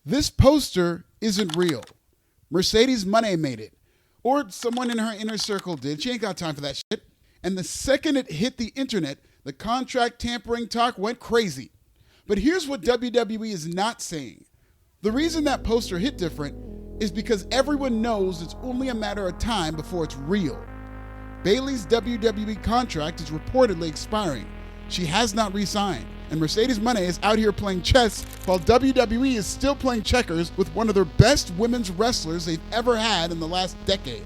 This poster isn't real. Mercedes Mone made it. Or someone in her inner circle did. She ain't got time for that shit. And the second it hit the internet, the contract tampering talk went crazy. But here's what WWE is not saying. The reason that poster hit different is because everyone knows it's only a matter of time before it's real. Bayley's WWE contract is reportedly expiring. She has not re-signed. And Mercedes Mone is out here playing chess while WWE is still playing checkers with one of their best women's wrestlers they've ever had in the last decade.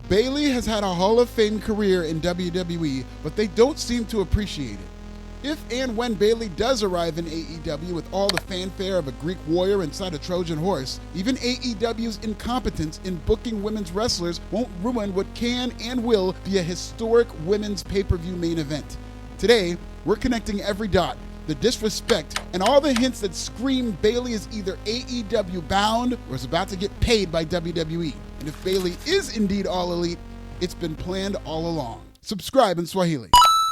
Bayley has had a Hall of Fame career in WWE, but they don't seem to appreciate it. If and when Bayley does arrive in AEW with all the fanfare of a Greek warrior inside a Trojan Horse, even AEW's incompetence in booking women's wrestlers won't ruin what can and will be a historic women's pay-per-view main event. Today, we're connecting every dot, the disrespect, and all the hints that scream Bayley is either AEW bound or is about to get paid by WWE. And if Bayley is indeed all elite, it's been planned all along. Subscribe in Swahili.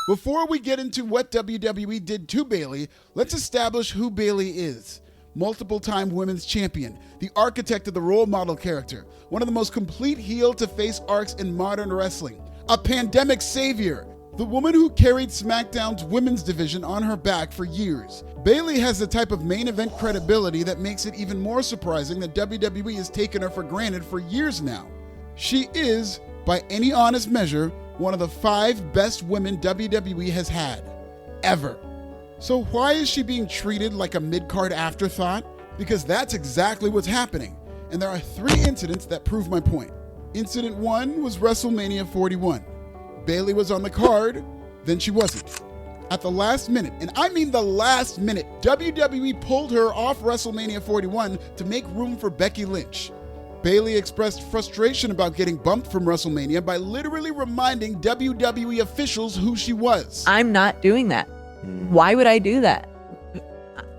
Before we get into what WWE did to Bayley, let's establish who Bayley is. Multiple-time women's champion, the architect of the role model character, one of the most complete heel-to-face arcs in modern wrestling, a pandemic savior, the woman who carried SmackDown's women's division on her back for years. Bayley has the type of main event credibility that makes it even more surprising that WWE has taken her for granted for years now. She is, by any honest measure, one of the 5 best women WWE has had, ever. So why is she being treated like a mid-card afterthought? Because that's exactly what's happening. And there are 3 incidents that prove my point. Incident 1 was WrestleMania 41. Bayley was on the card, then she wasn't. At the last minute, and I mean the last minute, WWE pulled her off WrestleMania 41 to make room for Becky Lynch. Bayley expressed frustration about getting bumped from WrestleMania by literally reminding WWE officials who she was. I'm not doing that. Why would I do that?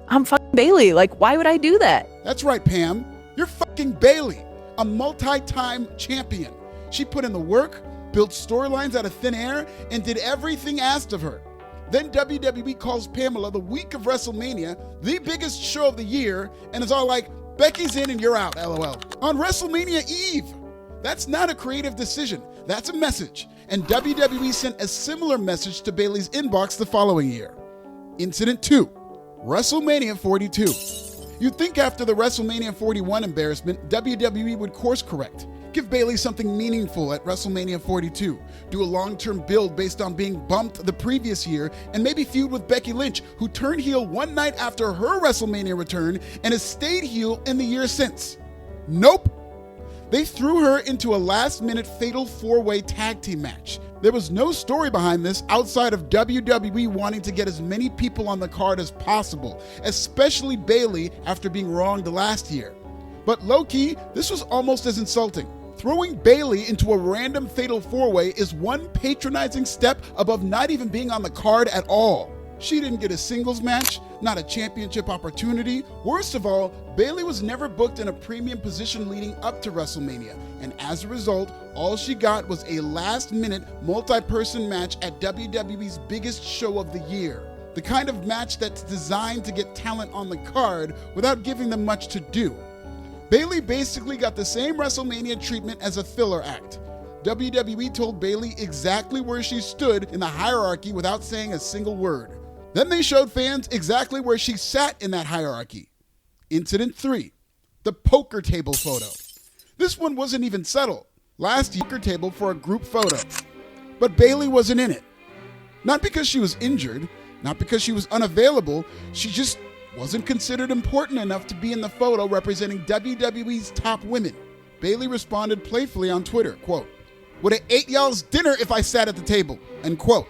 I'm fucking Bayley. Like, why would I do that? That's right, Pam. You're fucking Bayley, a multi-time champion. She put in the work, built storylines out of thin air, and did everything asked of her. Then WWE calls Pamela the week of WrestleMania, the biggest show of the year, and is all like, Becky's in and you're out, LOL. On WrestleMania Eve. That's not a creative decision. That's a message. And WWE sent a similar message to Bayley's inbox the following year. Incident 2. WrestleMania 42. You'd think after the WrestleMania 41 embarrassment, WWE would course correct. Give Bayley something meaningful at WrestleMania 42. Do a long-term build based on being bumped the previous year, and maybe feud with Becky Lynch, who turned heel one night after her WrestleMania return and has stayed heel in the years since. Nope. They threw her into a last-minute fatal 4-way tag team match. There was no story behind this outside of WWE wanting to get as many people on the card as possible, especially Bayley after being wronged last year. But low-key, this was almost as insulting. Throwing Bayley into a random fatal 4-way is one patronizing step above not even being on the card at all. She didn't get a singles match, not a championship opportunity. Worst of all, Bayley was never booked in a premium position leading up to WrestleMania, and as a result, all she got was a last-minute multi-person match at WWE's biggest show of the year. The kind of match that's designed to get talent on the card without giving them much to do. Bayley basically got the same WrestleMania treatment as a filler act. WWE told Bayley exactly where she stood in the hierarchy without saying a single word. Then they showed fans exactly where she sat in that hierarchy. Incident 3. The poker table photo. This one wasn't even subtle. Last year, poker table for a group photo. But Bayley wasn't in it. Not because she was injured, not because she was unavailable, she just wasn't considered important enough to be in the photo representing WWE's top women. Bayley responded playfully on Twitter, quote, "Would've ate y'all's dinner if I sat at the table," end quote.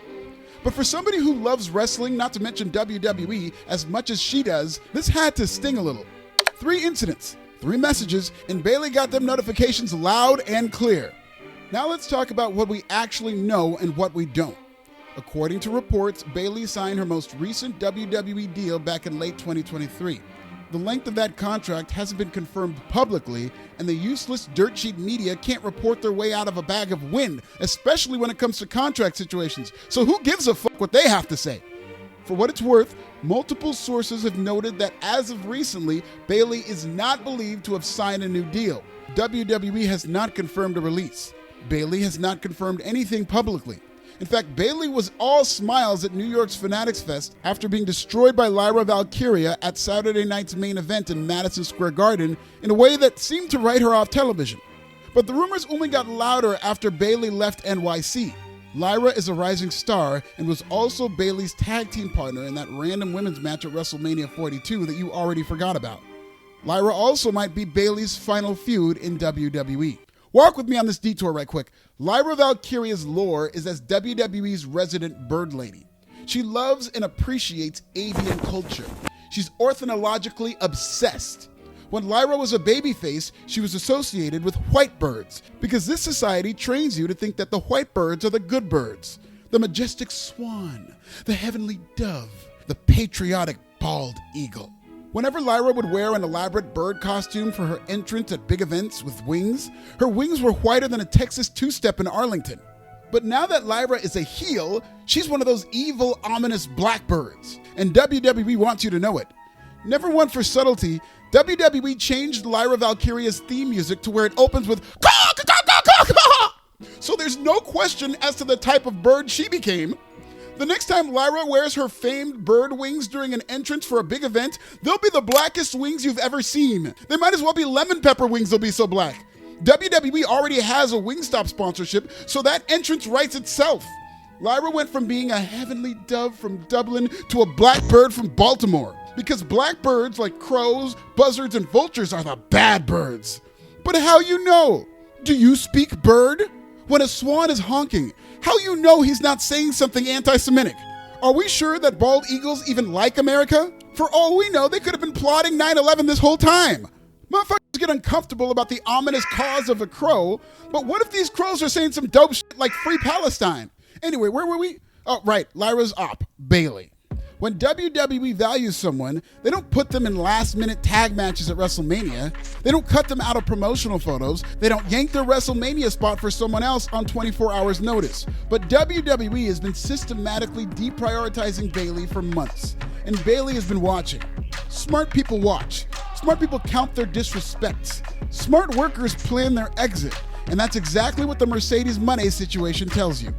But for somebody who loves wrestling, not to mention WWE, as much as she does, this had to sting a little. 3 incidents, 3 messages, and Bayley got them notifications loud and clear. Now let's talk about what we actually know and what we don't. According to reports, Bayley signed her most recent WWE deal back in late 2023. The length of that contract hasn't been confirmed publicly, and the useless dirt sheet media can't report their way out of a bag of wind, especially when it comes to contract situations. So who gives a fuck what they have to say? For what it's worth, multiple sources have noted that as of recently, Bayley is not believed to have signed a new deal. WWE has not confirmed a release. Bayley has not confirmed anything publicly. In fact, Bayley was all smiles at New York's Fanatics Fest after being destroyed by Lyra Valkyria at Saturday night's main event in Madison Square Garden in a way that seemed to write her off television. But the rumors only got louder after Bayley left NYC. Lyra is a rising star and was also Bayley's tag team partner in that random women's match at WrestleMania 42 that you already forgot about. Lyra also might be Bayley's final feud in WWE. Walk with me on this detour right quick. Lyra Valkyria's lore is as WWE's resident bird lady. She loves and appreciates avian culture. She's ornithologically obsessed. When Lyra was a babyface, she was associated with white birds because this society trains you to think that the white birds are the good birds. The majestic swan, the heavenly dove, the patriotic bald eagle. Whenever Lyra would wear an elaborate bird costume for her entrance at big events with wings, her wings were whiter than a Texas two-step in Arlington. But now that Lyra is a heel, she's one of those evil, ominous blackbirds, and WWE wants you to know it. Never one for subtlety, WWE changed Lyra Valkyria's theme music to where it opens with caw, caw, caw, caw, caw, caw. So there's no question as to the type of bird she became. The next time Lyra wears her famed bird wings during an entrance for a big event, they'll be the blackest wings you've ever seen. They might as well be lemon pepper wings, they'll be so black. WWE already has a Wingstop sponsorship, so that entrance writes itself. Lyra went from being a heavenly dove from Dublin to a black bird from Baltimore. Because black birds like crows, buzzards, and vultures are the bad birds. But how you know? Do you speak bird? When a swan is honking, how you know he's not saying something anti-Semitic? Are we sure that bald eagles even like America? For all we know, they could have been plotting 9/11 this whole time. Motherfuckers get uncomfortable about the ominous cause of a crow, but what if these crows are saying some dope shit like Free Palestine? Anyway, where were we? Oh, right, Lyra's op, Bayley. When WWE values someone, they don't put them in last-minute tag matches at WrestleMania. They don't cut them out of promotional photos. They don't yank their WrestleMania spot for someone else on 24 hours notice. But WWE has been systematically deprioritizing Bayley for months, and Bayley has been watching. Smart people watch. Smart people count their disrespects. Smart workers plan their exit, and that's exactly what the Mercedes Mone situation tells you.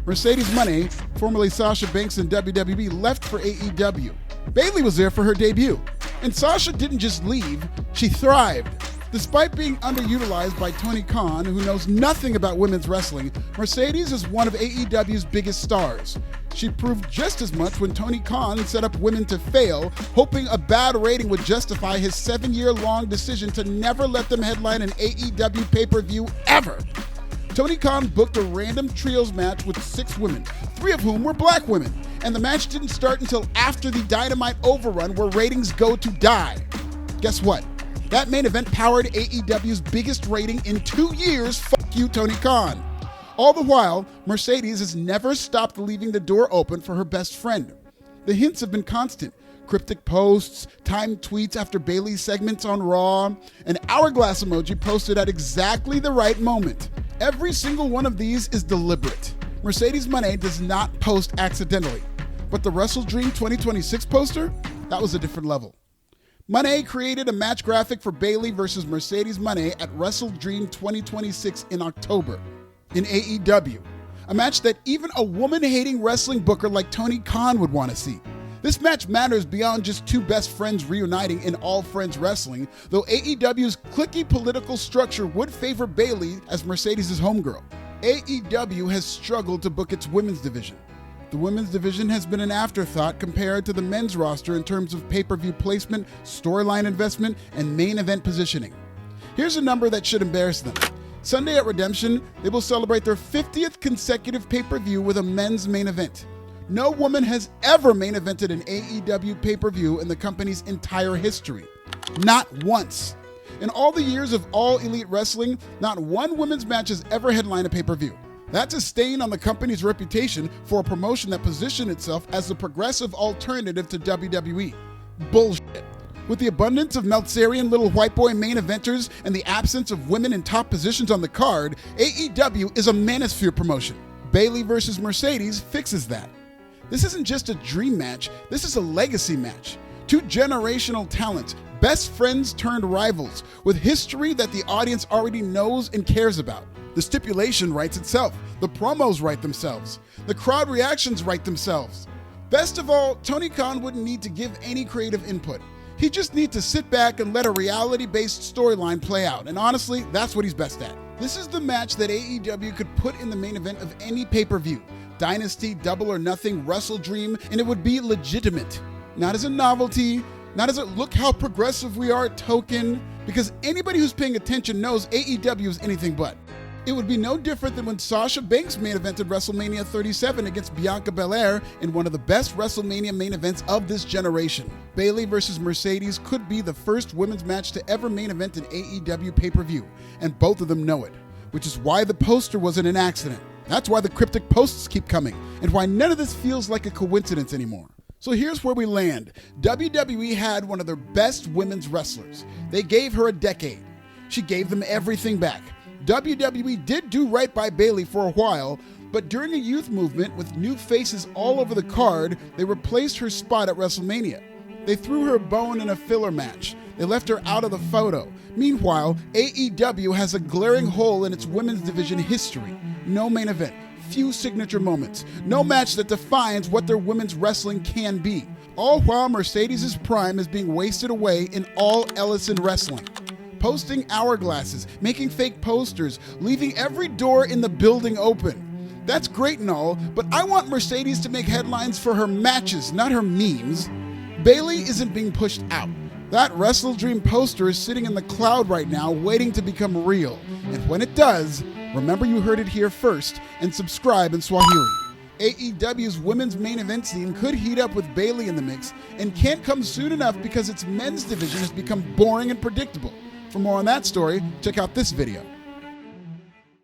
Mercedes Mone, formerly Sasha Banks in WWE, left for AEW. Bayley was there for her debut. And Sasha didn't just leave, she thrived. Despite being underutilized by Tony Khan, who knows nothing about women's wrestling, Mercedes is one of AEW's biggest stars. She proved just as much when Tony Khan set up Women to Fail, hoping a bad rating would justify his 7-year-long decision to never let them headline an AEW pay-per-view ever. Tony Khan booked a random trios match with 6 women, 3 of whom were black women, and the match didn't start until after the Dynamite overrun where ratings go to die. Guess what? That main event powered AEW's biggest rating in 2 years. Fuck you, Tony Khan. All the while, Mercedes has never stopped leaving the door open for her best friend. The hints have been constant. Cryptic posts, timed tweets after Bayley's segments on Raw, an hourglass emoji posted at exactly the right moment. Every single one of these is deliberate. Mercedes Mone does not post accidentally. But the WrestleDream 2026 poster? That was a different level. Mone created a match graphic for Bayley versus Mercedes Mone at WrestleDream 2026 in October in AEW. A match that even a woman-hating wrestling booker like Tony Khan would want to see. This match matters beyond just 2 best friends reuniting in All Friends Wrestling, though AEW's cliquey political structure would favor Bayley as Mercedes' homegirl. AEW has struggled to book its women's division. The women's division has been an afterthought compared to the men's roster in terms of pay-per-view placement, storyline investment, and main event positioning. Here's a number that should embarrass them. Sunday at Redemption, they will celebrate their 50th consecutive pay-per-view with a men's main event. No woman has ever main evented an AEW pay-per-view in the company's entire history. Not once. In all the years of All Elite Wrestling, not one women's match has ever headlined a pay-per-view. That's a stain on the company's reputation for a promotion that positioned itself as the progressive alternative to WWE. Bullshit. With the abundance of Meltzerian little white boy main eventers and the absence of women in top positions on the card, AEW is a manosphere promotion. Bayley versus Mercedes fixes that. This isn't just a dream match, this is a legacy match. Two generational talents, best friends turned rivals, with history that the audience already knows and cares about. The stipulation writes itself, the promos write themselves, the crowd reactions write themselves. Best of all, Tony Khan wouldn't need to give any creative input. He just needs to sit back and let a reality-based storyline play out, and honestly, that's what he's best at. This is the match that AEW could put in the main event of any pay-per-view. Dynasty, Double or Nothing, Wrestle Dream, and it would be legitimate. Not as a novelty, not as a look how progressive we are token, because anybody who's paying attention knows AEW is anything but. It would be no different than when Sasha Banks main evented WrestleMania 37 against Bianca Belair in one of the best WrestleMania main events of this generation. Bayley versus Mercedes could be the first women's match to ever main event an AEW pay-per-view, and both of them know it, which is why the poster wasn't an accident. That's why the cryptic posts keep coming, and why none of this feels like a coincidence anymore. So here's where we land. WWE had one of their best women's wrestlers. They gave her a decade. She gave them everything back. WWE did do right by Bayley for a while, but during a youth movement with new faces all over the card, they replaced her spot at WrestleMania. They threw her a bone in a filler match. They left her out of the photo. Meanwhile, AEW has a glaring hole in its women's division history. No main event, few signature moments, no match that defines what their women's wrestling can be. All while Mercedes' prime is being wasted away in all Ellison wrestling. Posting hourglasses, making fake posters, leaving every door in the building open. That's great and all, but I want Mercedes to make headlines for her matches, not her memes. Bayley isn't being pushed out. That Wrestle Dream poster is sitting in the cloud right now, waiting to become real. And when it does, remember you heard it here first, and subscribe in Swahili. AEW's women's main event scene could heat up with Bayley in the mix, and can't come soon enough because its men's division has become boring and predictable. For more on that story, check out this video.